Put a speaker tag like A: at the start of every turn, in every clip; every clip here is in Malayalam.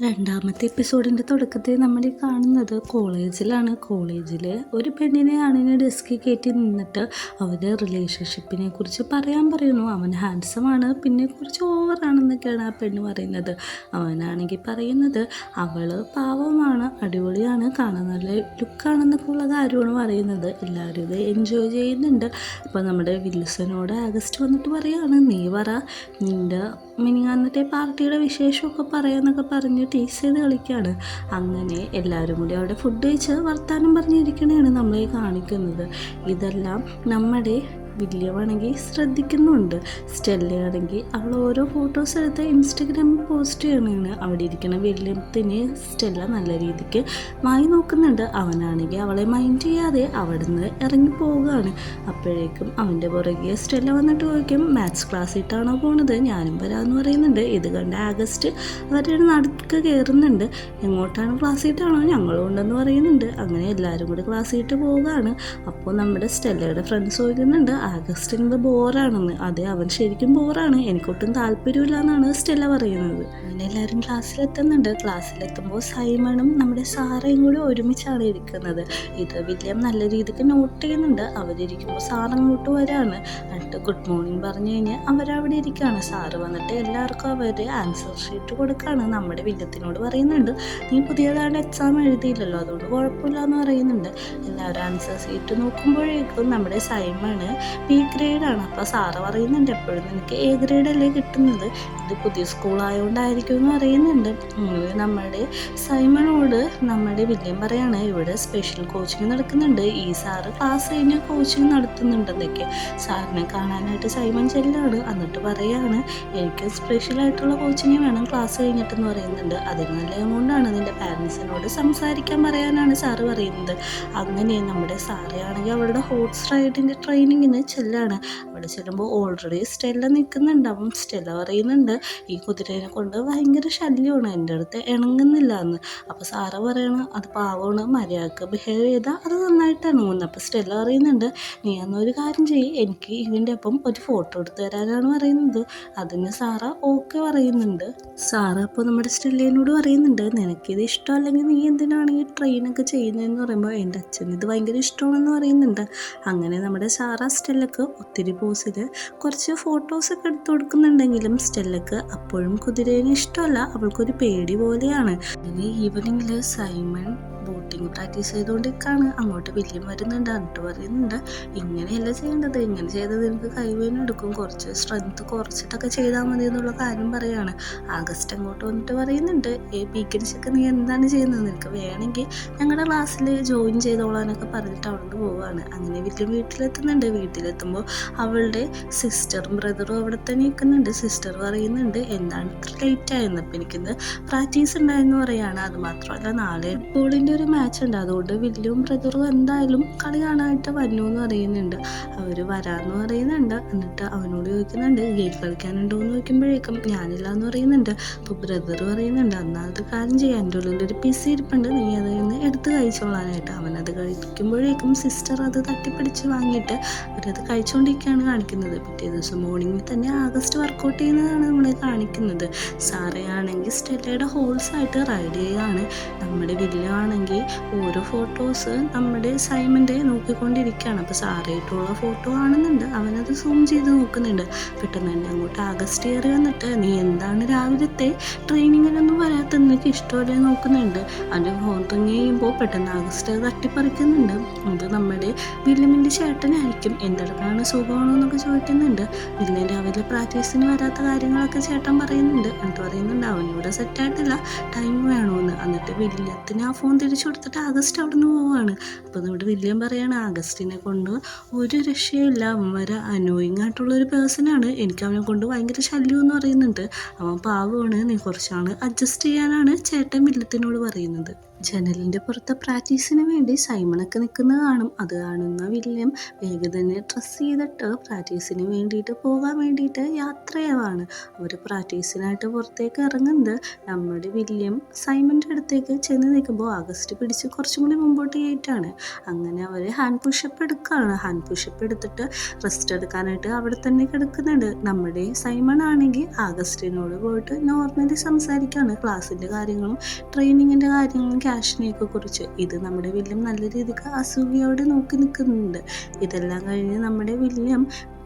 A: രണ്ടാമത്തെ എപ്പിസോഡിൻ്റെ തുടക്കത്തിൽ നമ്മൾ കാണുന്നത് കോളേജിൽ ഒരു പെണ്ണിനെ ആണിനെ ഡെസ്കിൽ കയറ്റി നിന്നിട്ട് അവരുടെ റിലേഷൻഷിപ്പിനെ കുറിച്ച് പറയുന്നു. അവൻ ഹാൻഡ്സമാണ്, പിന്നെ കുറച്ച് ഓവറാണെന്നൊക്കെയാണ് ആ പെണ്ണ് പറയുന്നത്. അവനാണെങ്കിൽ പറയുന്നത് അവൾ പാവമാണ്, അടിപൊളിയാണ്, കാണാൻ നല്ല ലുക്കാണെന്നൊക്കെ ഉള്ള കാര്യമാണ് പറയുന്നത്. എല്ലാവരും ഇത് എൻജോയ് ചെയ്യുന്നുണ്ട്. അപ്പോൾ നമ്മുടെ വിൽസനോട് ആഗസ്റ്റ് വന്നിട്ട് പറയാണ്, നീ പറ നിൻ്റെ മിനിങ്ങാന്നത്തെ പാർട്ടിയുടെ വിശേഷമൊക്കെ പറയാമെന്നൊക്കെ പറഞ്ഞ് ടീസ് ചെയ്ത് കളിക്കുകയാണ്. അങ്ങനെ എല്ലാവരും കൂടി അവിടെ ഫുഡ് കഴിച്ച് വർത്താനം പറഞ്ഞിരിക്കണതാണ് നമ്മളെ കാണിക്കുന്നത്. ഇതെല്ലാം നമ്മുടെ വില്യമാണെങ്കിൽ ശ്രദ്ധിക്കുന്നുണ്ട്. സ്റ്റെല്ലയാണെങ്കിൽ അവൾ ഓരോ ഫോട്ടോസ് എടുത്ത് ഇൻസ്റ്റഗ്രാമിൽ പോസ്റ്റ് ചെയ്യണതാണ്. അവിടെ ഇരിക്കുന്ന വില്യത്തിന് സ്റ്റെല്ല നല്ല രീതിക്ക് വായി നോക്കുന്നുണ്ട്. അവനാണെങ്കിൽ അവളെ മൈൻഡ് ചെയ്യാതെ അവിടെ നിന്ന് ഇറങ്ങി പോവുകയാണ്. അപ്പോഴേക്കും അവൻ്റെ പുറകെ സ്റ്റെല്ല വന്നിട്ട് ചോദിക്കും, മാത്സ് ക്ലാസ് ഇട്ടാണോ പോണത്, ഞാനും വരാമെന്ന് പറയുന്നുണ്ട്. ഇത് കണ്ട് ആഗസ്റ്റ് അവരുടെ നടുക്ക് കയറുന്നുണ്ട്. എങ്ങോട്ടാണ് ക്ലാസ് ഇട്ടാണോ, ഞങ്ങളും ഉണ്ടെന്ന് പറയുന്നുണ്ട്. അങ്ങനെ എല്ലാവരും കൂടി ക്ലാസ് ഇട്ട് പോവുകയാണ്. അപ്പോൾ നമ്മുടെ സ്റ്റെല്ലയുടെ ഫ്രണ്ട്സ് ചോദിക്കുന്നുണ്ട്, ആഗസ്റ്റിന് ബോറാണെന്ന്. അതെ, അവൻ ശരിക്കും ബോറാണ്, എനിക്കൊട്ടും താല്പര്യമില്ല എന്നാണ് സ്റ്റെല്ല പറയുന്നത്. അങ്ങനെ എല്ലാവരും ക്ലാസ്സിലെത്തുന്നുണ്ട്. ക്ലാസ്സിലെത്തുമ്പോൾ സൈമണും നമ്മുടെ സാറയും കൂടി ഒരുമിച്ചാണ് ഇരിക്കുന്നത്. ഇത് വില്യം നല്ല രീതിക്ക് നോട്ട് ചെയ്യുന്നുണ്ട്. അവരിയ്ക്കുമ്പോൾ സാർ അങ്ങോട്ട് വരാണ്. എന്നിട്ട് ഗുഡ് മോർണിംഗ് പറഞ്ഞു കഴിഞ്ഞാൽ അവരവിടെ ഇരിക്കുകയാണ്. സാറ് വന്നിട്ട് എല്ലാവർക്കും അവരുടെ ആൻസർ ഷീറ്റ് കൊടുക്കുകയാണ്. നമ്മുടെ വില്യത്തിനോട് പറയുന്നുണ്ട്, നീ പുതിയതായിട്ട് എക്സാം എഴുതിയില്ലല്ലോ, അതുകൊണ്ട് കുഴപ്പമില്ല എന്ന് പറയുന്നുണ്ട്. എല്ലാവരും ആൻസർ ഷീറ്റ് നോക്കുമ്പോഴേക്കും നമ്മുടെ സൈമണ് ബി ഗ്രേഡാണ്. അപ്പോൾ സാറ് പറയുന്നുണ്ട്, എപ്പോഴും നിനക്ക് എ ഗ്രേഡല്ലേ കിട്ടുന്നത്, ഇത് പുതിയ സ്കൂളായതുകൊണ്ടായിരിക്കും എന്ന് പറയുന്നുണ്ട്. നമ്മുടെ സൈമണോട് നമ്മുടെ വില്യം പറയാണ്, ഇവിടെ സ്പെഷ്യൽ കോച്ചിങ് നടക്കുന്നുണ്ട്, ഈ സാറ് ക്ലാസ് കഴിഞ്ഞ് കോച്ചിങ് നടത്തുന്നുണ്ടെന്നൊക്കെ. സാറിനെ കാണാനായിട്ട് സൈമൺ ചെല്ലാണ്. എന്നിട്ട് പറയാണ്, എനിക്ക് സ്പെഷ്യലായിട്ടുള്ള കോച്ചിങ് വേണം ക്ലാസ് കഴിഞ്ഞിട്ടെന്ന് പറയുന്നുണ്ട്. അതിന് നല്ല എമൗണ്ടാണ്, നിൻ്റെ പാരൻസിനോട് സംസാരിക്കാൻ പറയാനാണ് സാറ് പറയുന്നത്. അങ്ങനെ നമ്മുടെ സാറയാണെങ്കിൽ അവളുടെ ഹോർസ് റൈഡിൻ്റെ ട്രെയിനിങ്ങിന് ചെല്ലാണ്. അവിടെ ചെല്ലുമ്പോൾ ഓൾറെഡി സ്റ്റെല്ല നിൽക്കുന്നുണ്ടാവും. സ്റ്റെല്ല പറയുന്നുണ്ട്, ഈ കുതിരേനെ കൊണ്ട് ഭയങ്കര ശല്യമാണ്, എൻ്റെ അടുത്ത് ഇണങ്ങുന്നില്ല എന്ന്. അപ്പോൾ സാറ് പറയണം, അത് പാവമാണ്, മര്യാദക്ക് ബിഹേവ് ചെയ്താൽ അത് നന്നായിട്ട് ഇണങ്ങുന്നു. അപ്പോൾ സ്റ്റെല്ല പറയുന്നുണ്ട്, നീ എന്നൊരു കാര്യം ചെയ്യ്, എനിക്ക് ഇതിൻ്റെ ഒപ്പം ഒരു ഫോട്ടോ എടുത്ത് തരാനാണ് പറയുന്നത്. അതിന് സാറ ഓക്കെ പറയുന്നുണ്ട്. സാറ് അപ്പോൾ നമ്മുടെ സ്റ്റെല്ലേനോട് പറയുന്നുണ്ട്, നിനക്കിത് ഇഷ്ടമല്ലെങ്കിൽ നീ എന്തിനാണ് ഈ ട്രെയിനൊക്കെ ചെയ്യുന്നതെന്ന് പറയുമ്പോൾ എൻ്റെ അച്ഛൻ ഇത് ഭയങ്കര ഇഷ്ടമാണെന്ന് പറയുന്നുണ്ട്. അങ്ങനെ നമ്മുടെ സാറ സ്റ്റെല്ലക്ക് ഒത്തിരി പോസിൽ കുറച്ച് ഫോട്ടോസൊക്കെ എടുത്തു കൊടുക്കുന്നുണ്ടെങ്കിലും സ്റ്റെല്ലക്ക് അപ്പോഴും കുതിരേനെ ഇഷ്ടമല്ല, അവൾക്കൊരു പേടി പോലെയാണ്. ഇനി ഈവനിങ്ങിൽ സൈമൺ ബോട്ടിങ് പ്രാക്ടീസ് ചെയ്തുകൊണ്ടിരിക്കുകയാണ്. അങ്ങോട്ട് വില്യം വരുന്നുണ്ട്. എന്നിട്ട് പറയുന്നുണ്ട്, ഇങ്ങനെയല്ല ചെയ്യേണ്ടത്, ഇങ്ങനെ ചെയ്തത് എനിക്ക് കൈവേദന എടുക്കും, കുറച്ച് സ്ട്രെങ്ത് കുറച്ചിട്ടൊക്കെ ചെയ്താൽ മതി എന്നുള്ള കാര്യം പറയുകയാണ്. ആഗസ്റ്റ് അങ്ങോട്ട് വന്നിട്ട് പറയുന്നുണ്ട്, വീക്കെൻഡ്സൊക്കെ നീ എന്താണ് ചെയ്യുന്നത്, നിനക്ക് വേണമെങ്കിൽ ഞങ്ങളുടെ ക്ലാസ്സിൽ ജോയിൻ ചെയ്തോളാനൊക്കെ പറഞ്ഞിട്ട് അവിടെ പോവുകയാണ്. അങ്ങനെ വില്യം വീട്ടിലെത്തുന്നുണ്ട്. വീട്ടിലെത്തുമ്പോൾ അവളുടെ സിസ്റ്ററും ബ്രദറും അവിടെ തന്നെ നിൽക്കുന്നുണ്ട്. സിസ്റ്റർ പറയുന്നുണ്ട്, എന്താണ് ഇത്ര ലേറ്റ് ആയെന്ന്. അപ്പം എനിക്കിന്ന് പ്രാക്ടീസ് ഉണ്ടായെന്ന് പറയുകയാണ്. അത് മാത്രമല്ല നാളെ ഫുട്ബോളിൻ്റെ ഒരു മാച്ച് ഉണ്ട്, അതുകൊണ്ട് വില്യവും ബ്രദറും എന്തായാലും കളി കാണാനായിട്ട് വന്നു എന്ന് പറയുന്നുണ്ട്. അവർ വരാമെന്ന് പറയുന്നുണ്ട്. എന്നിട്ട് അവനോട് ചോദിക്കുന്നുണ്ട്, ഗെയിം കളിക്കാനുണ്ടോ എന്ന് ചോദിക്കുമ്പോഴേക്കും ഞാനില്ല എന്ന് പറയുന്നുണ്ട്. അപ്പോൾ ബ്രദർ പറയുന്നുണ്ട്, എന്നാൽ കാര്യം ചെയ്യാൻ, എൻ്റെ ഉള്ളിലൊരു പിസി ഇരിപ്പുണ്ട്, നീ അതിൽ നിന്ന് എടുത്ത് കഴിച്ചോളാനായിട്ട്. അവനത് കഴിക്കുമ്പോഴേക്കും സിസ്റ്റർ അത് തട്ടിപ്പിടിച്ച് വാങ്ങിയിട്ട് അവരത് കഴിച്ചുകൊണ്ടിരിക്കുകയാണ് കാണിക്കുന്നത്. പിറ്റേ ദിവസം മോർണിംഗിൽ തന്നെ ആഗസ്റ്റ് വർക്കൗട്ട് ചെയ്യുന്നതാണ് നമ്മളെ കാണിക്കുന്നത്. സാറയാണെങ്കിൽ സ്റ്റെല്ലയുടെ ഹോൾസായിട്ട് റൈഡ് ചെയ്യുകയാണ്. നമ്മുടെ വില്യമാണെങ്കിൽ ഓരോ ഫോട്ടോസ് നമ്മുടെ സൈമൻ്റെ നോക്കിക്കൊണ്ടിരിക്കുകയാണ്. അപ്പോൾ സാറായിട്ടുള്ള ഫോട്ടോ കാണുന്നുണ്ട്. അവനത് സൂം ചെയ്ത് നോക്കുന്നുണ്ട്. പെട്ടെന്ന് തന്നെ അങ്ങോട്ട് ആഗസ്റ്റ് കയറി വന്നിട്ട്, നീ എന്താണ് രാവിലത്തെ ട്രെയിനിങ്ങിനൊന്നും വരാത്ത, നിനക്ക് ഇഷ്ടമല്ലേ നോക്കുന്നുണ്ട്. അതിൻ്റെ ഫോൺ റിങ് ചെയ്യുമ്പോൾ പെട്ടെന്ന് ആഗസ്റ്റ് തട്ടിപ്പറിക്കുന്നുണ്ട്. അത് നമ്മുടെ വില്യമിൻ്റെ ചേട്ടനായിരിക്കും. എന്തെടുക്കാണ്, സുഖമാണോ എന്നൊക്കെ ചോദിക്കുന്നുണ്ട്. വില്യം രാവിലെ പ്രാക്ടീസിന് വരാത്ത കാര്യങ്ങളൊക്കെ ചേട്ടൻ പറയുന്നുണ്ട്. എന്നിട്ട് പറയുന്നുണ്ട്, അവനിവിടെ സെറ്റായിട്ടില്ല, ടൈം വേണമെന്ന്. എന്നിട്ട് വില്യത്തിന് ആ ഫോൺ തിരിച്ചു കൊടുത്തിട്ട് ആഗസ്റ്റ് അവിടെ നിന്ന് പോവുകയാണ്. അപ്പോൾ നമ്മുടെ വില്യം പറയാണ്, ആഗസ്റ്റിനെ കൊണ്ട് ഒരു രക്ഷയില്ല, അവൻ വരെ അനോയിങ് ആയിട്ടുള്ളൊരു പേഴ്സണാണ്, എനിക്ക് അവനെ കൊണ്ട് ഭയങ്കര ശല്യം എന്ന് പറയുന്നുണ്ട്. അവൻ പാവമാണ്, നീ കുറച്ചാണ് അഡ്ജസ്റ്റ് ചെയ്യാനാണ് ചേട്ടൻ വില്യത്തിനോട് പറയുന്നത്. ജനലിൻ്റെ പുറത്ത് പ്രാക്ടീസിന് വേണ്ടി സൈമണൊക്കെ നിൽക്കുന്നത് കാണും. അത് കാണുന്ന വില്യം വേഗം തന്നെ ഡ്രസ്സ് ചെയ്തിട്ട് പ്രാക്ടീസിന് വേണ്ടിയിട്ട് പോകാൻ വേണ്ടിയിട്ട് യാത്രയാവാണ്. അവർ പ്രാക്ടീസിനായിട്ട് പുറത്തേക്ക് ഇറങ്ങുന്നത് നമ്മുടെ വില്യം സൈമൻ്റെ അടുത്തേക്ക് ചെന്ന് നിൽക്കുമ്പോൾ ആഗസ്റ്റ് പിടിച്ച് കുറച്ചും കൂടി മുമ്പോട്ട് കയറ്റാണ്. അങ്ങനെ അവർ ഹാൻഡ് പുഷപ്പ് എടുക്കുകയാണ്. ഹാൻഡ് പുഷപ്പ് എടുത്തിട്ട് റെസ്റ്റ് എടുക്കാനായിട്ട് അവിടെ തന്നെ കിടക്കുന്നുണ്ട്. നമ്മുടെ സൈമൺ ആണെങ്കിൽ ആഗസ്റ്റിനോട് പോയിട്ട് നോർമലി സംസാരിക്കുകയാണ് ക്ലാസ്സിൻ്റെ കാര്യങ്ങളും ട്രെയിനിങ്ങിൻ്റെ കാര്യങ്ങളും ക്യാഷിനെയൊക്കെ കുറിച്ച്. ഇത് നമ്മുടെ വില്യം നല്ല രീതിക്ക് അസൂയയോടെ നോക്കി നിൽക്കുന്നുണ്ട്. ഇതെല്ലാം കഴിഞ്ഞ് നമ്മുടെ വില്യം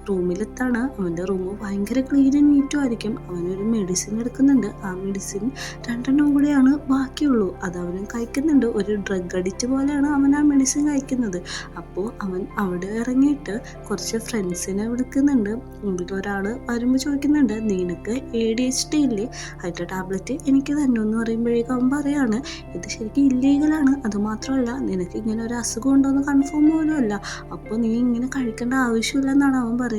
A: റൂമിലെത്താണ്. അവൻ്റെ റൂം ഭയങ്കര ക്ലീൻ ആൻഡ് നീറ്റും ആയിരിക്കും. അവനൊരു മെഡിസിൻ എടുക്കുന്നുണ്ട്. ആ മെഡിസിൻ 2 കൂടെയാണ് ബാക്കിയുള്ളൂ. അത് അവന് കഴിക്കുന്നുണ്ട്. ഒരു ഡ്രഗ് അഡിക്റ്റ് പോലെയാണ് അവൻ ആ മെഡിസിൻ കഴിക്കുന്നത്. അപ്പോൾ അവൻ അവിടെ ഇറങ്ങിയിട്ട് കുറച്ച് ഫ്രണ്ട്സിനെ വിളിക്കുന്നുണ്ട്. മുമ്പിൽ ഒരാൾ വരുമ്പോൾ ചോദിക്കുന്നുണ്ട്, നിനക്ക് ADHD ഇല്ലേ, അതിൻ്റെ ടാബ്ലറ്റ് എനിക്ക് തന്നെ എന്ന് പറയുമ്പോഴേക്കും അവൻ പറയാണ്, ഇത് ശരിക്കും ഇല്ലീഗലാണ്. അതുമാത്രമല്ല നിനക്ക് ഇങ്ങനെ ഒരു അസുഖം ഉണ്ടോയെന്ന് കൺഫേം പോലും അല്ല. അപ്പോൾ നീ ഇങ്ങനെ കഴിക്കേണ്ട ആവശ്യമില്ലെന്നാണ് അവൻ പറയുന്നത്.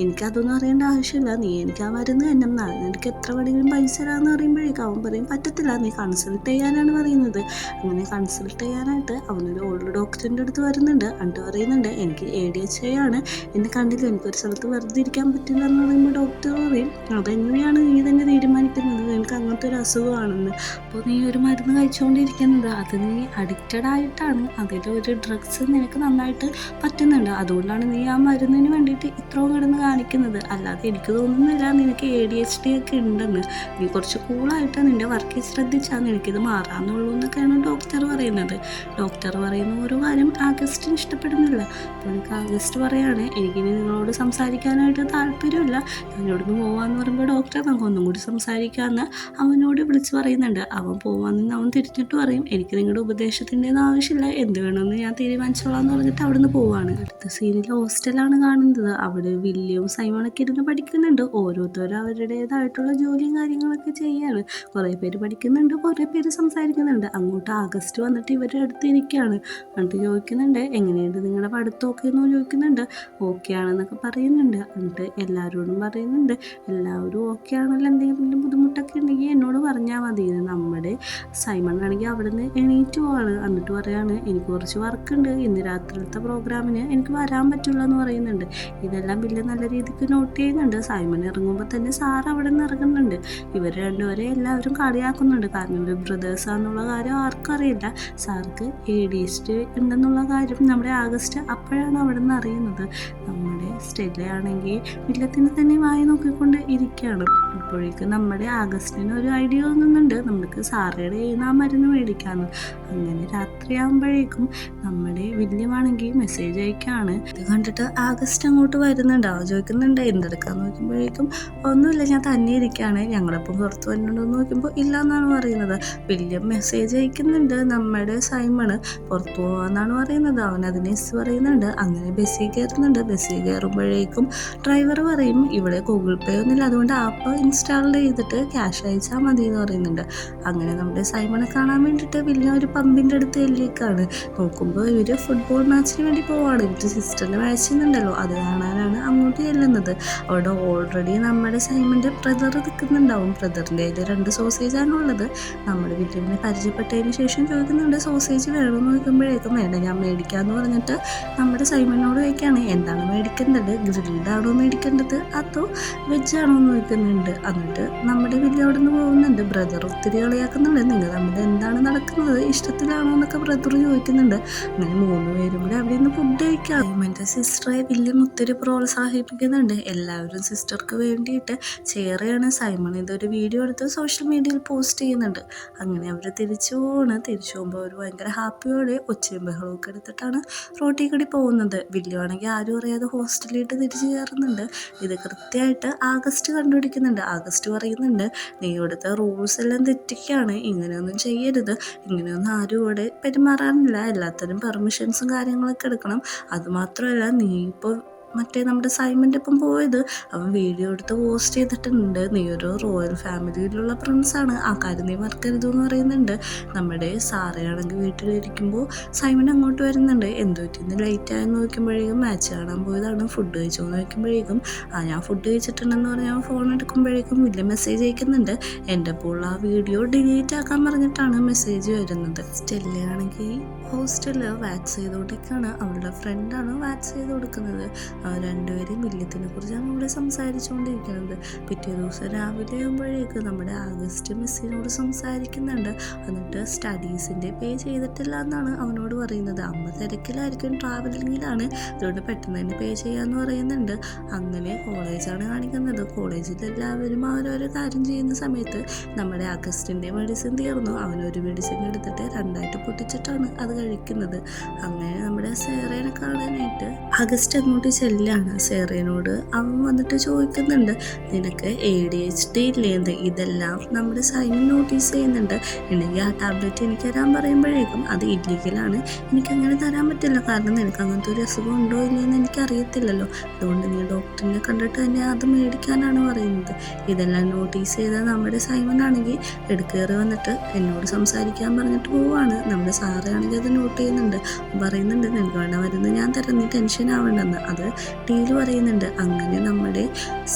A: എനിക്കതൊന്നും അറിയേണ്ട ആവശ്യമില്ല, നീ എനിക്ക് ആ മരുന്ന് തന്നെ നിനക്ക് എത്ര വേണമെങ്കിലും പൈസ തരാമെന്ന് പറയുമ്പോഴേക്കും അവൻ പറയും, പറ്റത്തില്ല, നീ കൺസൾട്ട് ചെയ്യാനാണ് പറയുന്നത്. അങ്ങനെ കൺസൾട്ട് ചെയ്യാനായിട്ട് അവനൊരു ഓൾഡ് ഡോക്ടറിൻ്റെ അടുത്ത് വരുന്നുണ്ട്. എന്നിട്ട് പറയുന്നുണ്ട്, എനിക്ക് ADHD ആണ്, എന്നെ കണ്ടില്ല, എനിക്കൊരു സ്ഥലത്ത് വെറുതെ ഇരിക്കാൻ പറ്റില്ല എന്ന് പറയുമ്പോൾ ഡോക്ടർ പറയും, അതെങ്ങനെയാണ് നീ തന്നെ തീരുമാനിക്കുന്നത്, നിനക്ക് അങ്ങനത്തെ ഒരു അസുഖമാണെന്ന്. അപ്പോൾ നീ ഒരു മരുന്ന് കഴിച്ചുകൊണ്ടിരിക്കുന്നത് അത് നീ അഡിക്റ്റഡ് ആയിട്ടാണ്. അതിലൊരു ഡ്രഗ്സ് നിനക്ക് നന്നായിട്ട് പറ്റുന്നുണ്ട്. അതുകൊണ്ടാണ് നീ ആ മരുന്നിന് വേണ്ടിയിട്ട് ഇത്രയും കിടന്ന് കാണിക്കുന്നത്. അല്ലാതെ എനിക്ക് തോന്നുന്നില്ല നിനക്ക് ADHD ഒക്കെ ഉണ്ടെന്ന്. നീ കുറച്ച് കൂളായിട്ട് നിൻ്റെ വർക്കിൽ ശ്രദ്ധിച്ചാൽ നിനക്കിത് മാറാമെന്നുള്ളൂ എന്നൊക്കെയാണ് ഡോക്ടർ പറയുന്നത്. ഡോക്ടർ പറയുന്ന ഒരു കാര്യം ആഗസ്റ്റിന് ഇഷ്ടപ്പെടുന്നില്ല. അപ്പോൾ എനിക്ക് ആഗസ്റ്റ് പറയാണ്, എനിക്കിനി നിങ്ങളോട് സംസാരിക്കാനായിട്ട് താല്പര്യമില്ല, ഞാനിവിടുന്ന് പോവാന്ന് പറയുമ്പോൾ ഡോക്ടർ നമുക്ക് ഒന്നും കൂടി സംസാരിക്കാമെന്ന് അവനോട് വിളിച്ച് പറയുന്നുണ്ട്. അവൻ പോവാന്ന് അവൻ തിരിഞ്ഞിട്ട് പറയും, എനിക്ക് നിങ്ങളുടെ ഉപദേശത്തിൻ്റെ ആവശ്യമില്ല, എന്ത് വേണമെന്ന് ഞാൻ തീരുമാനിച്ചോളാം എന്ന് പറഞ്ഞിട്ട് അവിടുന്ന് പോവാണ്. അടുത്ത സീനിൽ ഹോസ്റ്റലാണ് കാണുന്നത്. അവിടെ വില്യവും സൈമണൊക്കെ ഇരുന്ന് പഠിക്കുന്നുണ്ട്. ഓരോരുത്തരും അവരുടേതായിട്ടുള്ള ജോലിയും കാര്യങ്ങളൊക്കെ ചെയ്യാണ്. കുറേ പേര് പഠിക്കുന്നുണ്ട്, കുറേ പേര് സംസാരിക്കുന്നുണ്ട്. അങ്ങോട്ട് ആഗസ്റ്റ് വന്നിട്ട് ഇവരുടെ അടുത്ത് ഇരിക്കുകയാണ്. എന്നിട്ട് ചോദിക്കുന്നുണ്ട്, എങ്ങനെയുണ്ട് നിങ്ങളുടെ പഠിത്തമൊക്കെ എന്ന് ചോദിക്കുന്നുണ്ട്. ഓക്കെ ആണെന്നൊക്കെ പറയുന്നുണ്ട്. എന്നിട്ട് എല്ലാവരോടും പറയുന്നുണ്ട്, എല്ലാവരും ഓക്കെ ആണല്ലോ, എന്തെങ്കിലും ബുദ്ധിമുട്ടൊക്കെ ഉണ്ടെങ്കിൽ എന്നോട് പറഞ്ഞാൽ മതി. നമ്മുടെ സൈമൺ ആണെങ്കിൽ അവിടെ നിന്ന് എണീറ്റ് പോവാണ്. എന്നിട്ട് പറയാണ്, എനിക്ക് കുറച്ച് വർക്കുണ്ട്, ഇന്ന് രാത്രിയിലത്തെ പ്രോഗ്രാമിന് എനിക്ക് വരാൻ പറ്റില്ല എന്ന് പറയുന്നുണ്ട്. ഇതെല്ലാം വലിയ നല്ല രീതിക്ക് നോട്ട് ചെയ്യുന്നുണ്ട്. സൈമൺ ഇറങ്ങുമ്പോൾ തന്നെ സാർ അവിടെ നിന്ന് ഇറങ്ങുന്നുണ്ട്. ഇവർ രണ്ടുപേരെ എല്ലാവരും കളിയാക്കുന്നുണ്ട്. കാരണം ഇവർ ബ്രദേഴ്സാന്നുള്ള കാര്യം ആർക്കും അറിയില്ല. സാർക്ക് ADHD ഉണ്ടെന്നുള്ള കാര്യം നമ്മുടെ ആഗസ്റ്റ് അപ്പോഴാണ് അവിടെ നിന്ന് അറിയുന്നത്. നമ്മുടെ സ്റ്റെല്ലയാണെങ്കിൽ വില്ലത്തിന് തന്നെ വായി നോക്കിക്കൊണ്ട് ഇരിക്കുകയാണ്. അപ്പോഴേക്കും നമ്മുടെ ആഗസ്റ്റിന് ഒരു ഐഡിയ തോന്നുന്നുണ്ട്, നമുക്ക് സാറയുടെ കയ്യിൽ നിന്ന് ആ മരുന്ന് മേടിക്കാമെന്ന്. അങ്ങനെ രാത്രിയാകുമ്പോഴേക്കും നമ്മുടെ വില്യമാണെങ്കിൽ മെസ്സേജ് അയക്കുകയാണ്. ഇത് കണ്ടിട്ട് ആഗസ്റ്റ് അങ്ങോട്ട് വരുന്നുണ്ട്. അവൻ ചോദിക്കുന്നുണ്ട് എന്തെടുക്കാന്ന് നോക്കുമ്പോഴേക്കും ഒന്നുമില്ല, ഞാൻ തന്നെ ഇരിക്കുകയാണ്, ഞങ്ങളിപ്പം പുറത്ത് വരുന്നുണ്ടോയെന്ന് നോക്കുമ്പോൾ ഇല്ല എന്നാണ് പറയുന്നത്. വില്യം മെസ്സേജ് അയക്കുന്നുണ്ട്, നമ്മുടെ സൈമണ് പുറത്ത് പോകാമെന്നാണ് പറയുന്നത്. അവൻ അതിന് എസ് പറയുന്നുണ്ട്. അങ്ങനെ ബസ്സിൽ കയറുന്നുണ്ട്. ബസ്സിൽ കയറുമ്പോഴേക്കും ഡ്രൈവർ പറയും, ഇവിടെ ഗൂഗിൾ പേ ഒന്നുമില്ല, അതുകൊണ്ട് ആപ്പ് ഇൻസ്റ്റാൾ ചെയ്തിട്ട് ക്യാഷ് അയച്ചാൽ മതി എന്ന് പറയുന്നുണ്ട്. അങ്ങനെ നമ്മുടെ സൈമണെ കാണാൻ വേണ്ടിയിട്ട് വില്യം ഒരു പമ്പിൻ്റെ അടുത്ത് എല്ലിക്കാണ്. നോക്കുമ്പോൾ ഇവർ ഫുട്ബോൾ മാച്ചിന് വേണ്ടി പോവാണ്. ഇവർ സിസ്റ്ററിൻ്റെ മാച്ച് ചെയ്യുന്നുണ്ടല്ലോ, അത് കാണാനാണ് അങ്ങോട്ട് ചെല്ലുന്നത്. അവിടെ ഓൾറെഡി നമ്മുടെ സൈമൻ്റെ ബ്രദർ നിൽക്കുന്നുണ്ടാവും. ബ്രദറിൻ്റെ കയ്യിൽ 2 സോസേജാണുള്ളത്. നമ്മുടെ വില്യമിനെ പരിചയപ്പെട്ടതിന് ശേഷം ചോദിക്കുന്നുണ്ട്, സോസേജ് വേണമെന്ന് നോക്കുമ്പോഴേക്കും വേണ്ട, ഞാൻ മേടിക്കാമെന്ന് പറഞ്ഞിട്ട് നമ്മുടെ സൈമനോട് ചോദിക്കുകയാണ്, എന്താണ് മേടിക്കേണ്ടത്, ഗ്രിൽഡ് ആണോ മേടിക്കേണ്ടത് അതോ വെജാണോ എന്ന് ചോദിക്കുന്നുണ്ട്. എന്നിട്ട് നമ്മുടെ വില്യം അവിടെ നിന്ന് പോകുന്നുണ്ട്. ബ്രദർ ഒത്തിരി കളിയാക്കുന്നുണ്ട്, നിങ്ങൾ തമ്മിൽ എന്താണ് നടക്കുന്നത്, ഇഷ്ടത്തിലാണോ എന്നൊക്കെ ബ്രദർ ചോദിക്കുന്നുണ്ട്. അങ്ങനെ 3 പേരും കൂടി അവിടെ നിന്ന് ഫുഡ് കഴിക്കാം. സൈമൻ്റെ സിസ്റ്ററെ വില്യം ഒത്തിരി പ്രോത്സാഹിപ്പിക്കുന്നുണ്ട്. എല്ലാവരും സിസ്റ്റർക്ക് വേണ്ടിയിട്ട് ചെയറാണ്. സൈമൺ ഇതൊരു വീഡിയോ എടുത്ത് സോഷ്യൽ മീഡിയയിൽ പോസ്റ്റ് ചെയ്യുന്നുണ്ട്. അങ്ങനെ അവർ തിരിച്ചു പോകുമ്പോൾ അവർ ഭയങ്കര ഹാപ്പിയോടെ ഒച്ചയും ബഹളമൊക്കെ എടുത്തിട്ടാണ് റോട്ടിൽ കൂടി പോകുന്നത്. വില്യമാണെങ്കിൽ ആരും അറിയാതെ ഹോസ്റ്റലിലേക്ക് തിരിച്ചു കയറുന്നുണ്ട്. ഇത് കൃത്യമായിട്ട് ആഗസ്റ്റ് കണ്ടുപിടിക്കുന്നുണ്ട്. ആഗസ്റ്റ് പറയുന്നുണ്ട്, നീ ഇവിടുത്തെ റൂൾസ് എല്ലാം തെറ്റിക്കുകയാണ്, ഇങ്ങനെയൊന്നും ചെയ്യരുത്, ഇങ്ങനെയൊന്നും ആരും ഇവിടെ പെരുമാറാനില്ല, എല്ലാത്തരം പെർമിഷൻസും കാര്യങ്ങളൊക്കെ എടുക്കണം. അതുമാത്രമല്ല നീ ഇപ്പോൾ മറ്റേ നമ്മുടെ സൈമൻ്റെ ഒപ്പം പോയത്. അവൻ വീഡിയോ എടുത്ത് പോസ്റ്റ് ചെയ്തിട്ടുണ്ട്. നീ ഒരു റോയൽ ഫാമിലിയിലുള്ള പ്രിൻസാണ്, ആ കാര്യം നീ മറക്കരുത് എന്ന് പറയുന്നുണ്ട്. നമ്മുടെ സാറയാണെങ്കിൽ വീട്ടിലിരിക്കുമ്പോൾ സൈമൺ അങ്ങോട്ട് വരുന്നുണ്ട്. എന്ത് പറ്റിന്ന് ലേറ്റ് ആയെന്ന് നോക്കുമ്പോഴേക്കും മാച്ച് കാണാൻ പോയതാണ്, ഫുഡ് കഴിച്ചോ എന്ന് നോക്കുമ്പോഴേക്കും ഞാൻ ഫുഡ് കഴിച്ചിട്ടുണ്ടെന്ന് പറഞ്ഞാൽ ഫോൺ എടുക്കുമ്പോഴേക്കും വലിയ മെസ്സേജ് അയക്കുന്നുണ്ട്. എൻ്റെ അപ്പോൾ ആ വീഡിയോ ഡിലീറ്റ് ആക്കാൻ പറഞ്ഞിട്ടാണ് മെസ്സേജ് വരുന്നത്. സ്റ്റെല്ലയാണെങ്കിൽ ഹോസ്റ്റലിൽ വാക്സ് ചെയ്തുകൊണ്ടിരിക്കുകയാണ്. അവളുടെ ഫ്രണ്ടാണ് വാക്സ് ചെയ്ത് കൊടുക്കുന്നത്. രണ്ടുപേരും വില്യത്തിനെ കുറിച്ചാണ് ഇവിടെ സംസാരിച്ചുകൊണ്ടിരിക്കുന്നത്. പിറ്റേ ദിവസം രാവിലെ ആകുമ്പോഴേക്ക് നമ്മുടെ ആഗസ്റ്റ് മിസ്സിനോട് സംസാരിക്കുന്നുണ്ട്. എന്നിട്ട് സ്റ്റഡീസിൻ്റെ പേ ചെയ്തിട്ടില്ല എന്നാണ് അവനോട് പറയുന്നത്. അമ്മ തിരക്കിലായിരിക്കും, ട്രാവലിങ്ങിലാണ്, അതുകൊണ്ട് പെട്ടെന്ന് തന്നെ പേ ചെയ്യാമെന്ന് പറയുന്നുണ്ട്. അങ്ങനെ കോളേജാണ് കാണിക്കുന്നത്. കോളേജിൽ എല്ലാവരും ഓരോരോ കാര്യം ചെയ്യുന്ന സമയത്ത് നമ്മുടെ ആഗസ്റ്റിൻ്റെ മെഡിസിൻ തീർന്നു. അവനൊരു മെഡിസിൻ എടുത്തിട്ട് രണ്ടായിട്ട് പൊട്ടിച്ചിട്ടാണ് അത് കഴിക്കുന്നത്. അങ്ങനെ നമ്മുടെ സേറേനെ കാണാനായിട്ട് ആഗസ്റ്റ് അങ്ങോട്ട് ചെല്ലാണ്. സേറേനോട് അവൻ വന്നിട്ട് ചോദിക്കുന്നുണ്ട്, നിനക്ക് ADHD ഇല്ലേന്ന്? ഇതെല്ലാം നമ്മുടെ സൈമൺ നോട്ടീസ് ചെയ്യുന്നുണ്ട്. ഉണ്ടെങ്കിൽ ആ ടാബ്ലറ്റ് എനിക്ക് തരാൻ പറയുമ്പോഴേക്കും അത് ഇല്ലീഗലാണ്, എനിക്കങ്ങനെ തരാൻ പറ്റില്ല, കാരണം നിനക്ക് അങ്ങനത്തെ ഒരു അസുഖം ഉണ്ടോ ഇല്ലയെന്ന് എനിക്കറിയത്തില്ലല്ലോ, അതുകൊണ്ട് നീ ഡോക്ടറിനെ കണ്ടിട്ട് തന്നെ അത് മേടിക്കാനാണ് പറയുന്നത്. ഇതെല്ലാം നോട്ടീസ് ചെയ്ത നമ്മുടെ സൈമൺ ആണെങ്കിൽ എടുക്കേറി വന്നിട്ട് എന്നോട് സംസാരിക്കാൻ പറഞ്ഞിട്ട് പോവാണ്. നമ്മുടെ സാറയാണെങ്കിൽ അത് നോട്ട് ചെയ്യുന്നുണ്ട്. പറയുന്നുണ്ട്, നിനക്ക് വേണ്ട മരുന്ന് ഞാൻ തരാം, നീ ടെൻഷൻ ആവണ്ടെന്ന്. അത് ഡീല് പറയുന്നുണ്ട്. അങ്ങനെ നമ്മുടെ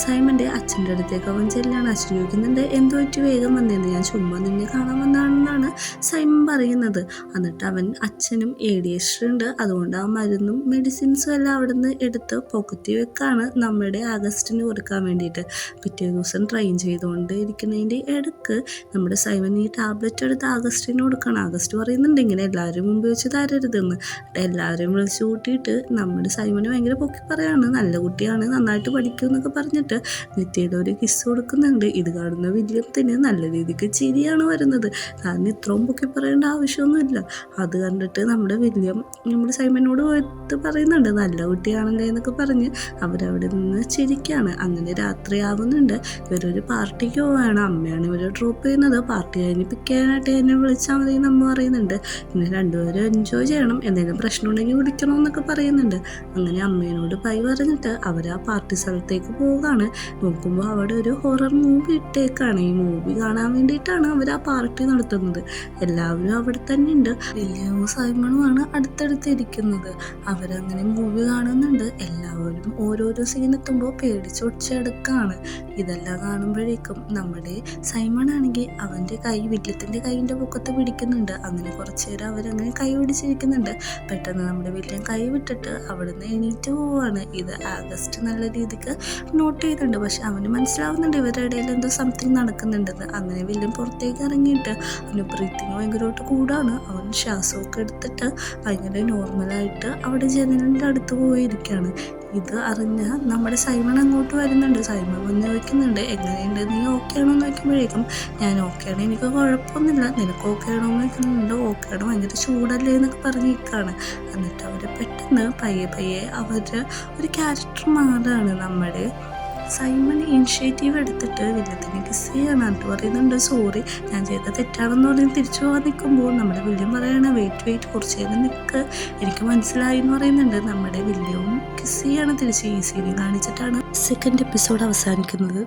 A: സൈമൻ്റെ അച്ഛൻ്റെ അടുത്തേക്ക് അവൻ ചെല്ലാണ്. അച്ഛൻ ചോദിക്കുന്നുണ്ട്, എന്തോ പറ്റി വേഗം വന്നേന്ന്? ഞാൻ ചുമ്മാ നിന്നെ കാണാൻ വന്നാണെന്നാണ് സൈമൺ പറയുന്നത്. എന്നിട്ട് അവൻ അച്ഛനും ADHD ഉണ്ട്, അതുകൊണ്ട് ആ മരുന്നും മെഡിസിൻസും എല്ലാം അവിടെ നിന്ന് എടുത്ത് പോക്കറ്റിൽ വെക്കാണ് നമ്മുടെ ആഗസ്റ്റിന് കൊടുക്കാൻ വേണ്ടിയിട്ട്. പിറ്റേ ദിവസം ട്രെയിൻ ചെയ്തുകൊണ്ട് ഇരിക്കുന്നതിൻ്റെ ഇടയ്ക്ക് നമ്മുടെ സൈമൺ ഈ ടാബ്ലറ്റ് എടുത്ത് ആഗസ്റ്റിന് കൊടുക്കണം. ആഗസ്റ്റ് പറയുന്നുണ്ട്, ഇങ്ങനെ എല്ലാവരും മുമ്പ് വെച്ച് തരരുതെന്ന്. എല്ലാവരെയും വിളിച്ചു കൂട്ടിയിട്ട് നമ്മുടെ സൈമന് ഭയങ്കര പൊക്കി പറയാണ്, നല്ല കുട്ടിയാണ്, നന്നായിട്ട് പഠിക്കും എന്നൊക്കെ പറഞ്ഞിട്ട് നിത്യയുടെ ഒരു കിസ് കൊടുക്കുന്നുണ്ട്. ഇത് കാണുന്ന വില്യത്തിന് നല്ല രീതിക്ക് ചിരിയാണ് വരുന്നത്, കാരണം ഇത്രയും പൊക്കി പറയേണ്ട ആവശ്യമൊന്നുമില്ല. അത് കണ്ടിട്ട് നമ്മുടെ വില്യം നമ്മുടെ സൈമനോട് പോയിട്ട് പറയുന്നുണ്ട്, നല്ല കുട്ടിയാണല്ലേ എന്നൊക്കെ പറഞ്ഞ് അവരവിടെ നിന്ന് ചിരിക്കുകയാണ്. അങ്ങനെ രാത്രി ആവുന്നുണ്ട്. ഇവരൊരു പാർട്ടിക്ക് പോവുകയാണ്. അമ്മയാണ് ഇവരെ ഡ്രോപ്പ് ചെയ്യുന്നത്. പാർട്ടി കഴിഞ്ഞ് പിക്ക് ചെയ്യാനായിട്ട് എന്നെ വിളിച്ചാൽ മതി എന്ന് അമ്മ പറയുന്നുണ്ട്. പിന്നെ രണ്ടുപേരും എൻജോയ് ചെയ്യണം, എന്തെങ്കിലും പ്രശ്നം ഉണ്ടെങ്കിൽ വിളിക്കണമെന്നൊക്കെ പറയുന്നുണ്ട്. അങ്ങനെ അമ്മേനോട് പൈ പറഞ്ഞിട്ട് അവർ ആ പാർട്ടി സ്ഥലത്തേക്ക് പോവുകയാണ്. നോക്കുമ്പോൾ അവിടെ ഒരു ഹൊറർ മൂവി ഇട്ടേക്കാണ്. ഈ മൂവി കാണാൻ വേണ്ടിയിട്ടാണ് അവർ ആ പാർട്ടി നടത്തുന്നത്. എല്ലാവരും അവിടെ തന്നെ ഉണ്ട്. വില്യവും സൈമണുമാണ് അടുത്തടുത്ത് ഇരിക്കുന്നത്. അവരങ്ങനെ മൂവി കാണുന്നുണ്ട്. എല്ലാവരും ഓരോരോ സീനെത്തുമ്പോൾ പേടിച്ചൊടിച്ചെടുക്കാണ്. ഇതെല്ലാം കാണുമ്പോഴേക്കും നമ്മുടെ സൈമൺ ആണെങ്കിൽ അവൻ്റെ കൈ വില്യത്തിൻ്റെ കൈയിൻ്റെ പൊക്കത്ത് പിടിക്കുന്നുണ്ട്. അങ്ങനെ കുറച്ച് നേരം അവരങ്ങനെ കൈ പിടിച്ചിരിക്കുന്നുണ്ട്. പെട്ടെന്ന് നമ്മുടെ വില്യം കൈ വിട്ടിട്ട് അവിടുന്ന് എണീറ്റ് പോവാണ്. ഇത് ആഗസ്റ്റ് നല്ല രീതിക്ക് നോട്ട് ചെയ്തിട്ടുണ്ട്. പക്ഷെ അവന് മനസ്സിലാവുന്നുണ്ട് ഇവരുടെ ഇടയിൽ എന്തോ സംതിങ് നടക്കുന്നുണ്ടെന്ന്. അങ്ങനെ വില്യം പുറത്തേക്ക് ഇറങ്ങിയിട്ട് അവന് ബ്രീത്തിങ് ഭയങ്കരമായിട്ട് കൂടാണ്. അവൻ ശ്വാസമൊക്കെ എടുത്തിട്ട് ഭയങ്കര നോർമലായിട്ട് അവിടെ ജനലിൻ്റെ അടുത്ത് പോയിരിക്കുകയാണ്. ഇത് അറിഞ്ഞ നമ്മുടെ സൈമൺ അങ്ങോട്ട് വരുന്നുണ്ട്. സൈമൺ വന്ന് ചോദിക്കുന്നുണ്ട്, എങ്ങനെയുണ്ട്, നീ ഓക്കെ ആണോ എന്ന് ചോദിക്കുമ്പോഴേക്കും ഞാൻ ഓക്കെയാണ്, എനിക്ക് കുഴപ്പമൊന്നുമില്ല, നിനക്ക് ഓക്കെ ആണോ എന്ന് ചോദിക്കുന്നുണ്ട്. ഓക്കെയാണ്, ഭയങ്കര ചൂടല്ലേ എന്നൊക്കെ പറഞ്ഞിരിക്കുകയാണ്. എന്നിട്ട് അവർ പെട്ടെന്ന് പയ്യെ അവർ ഒരു ക്യാരക്ടർ മാറാണ്. നമ്മുടെ സൈമൺ ഇനിഷ്യേറ്റീവ് എടുത്തിട്ട് വില്യത്തിനെ കിസ് ചെയ്യാനായിട്ട് പറയുന്നുണ്ട്. സോറി, ഞാൻ ചെയ്ത തെറ്റാണെന്ന് പറഞ്ഞ് തിരിച്ചു പോകാൻ നിൽക്കുമ്പോൾ നമ്മുടെ വില്യം പറയണ വെയിറ്റ് കുറച്ച് നേരം നിൽക്ക്, എനിക്ക് മനസ്സിലായി എന്ന് പറയുന്നുണ്ട്. നമ്മുടെ വില്യവും കിസ് ചെയ്യാണ് തിരിച്ച്. ഈ സീനും കാണിച്ചിട്ടാണ് സെക്കൻഡ് എപ്പിസോഡ് അവസാനിക്കുന്നത്.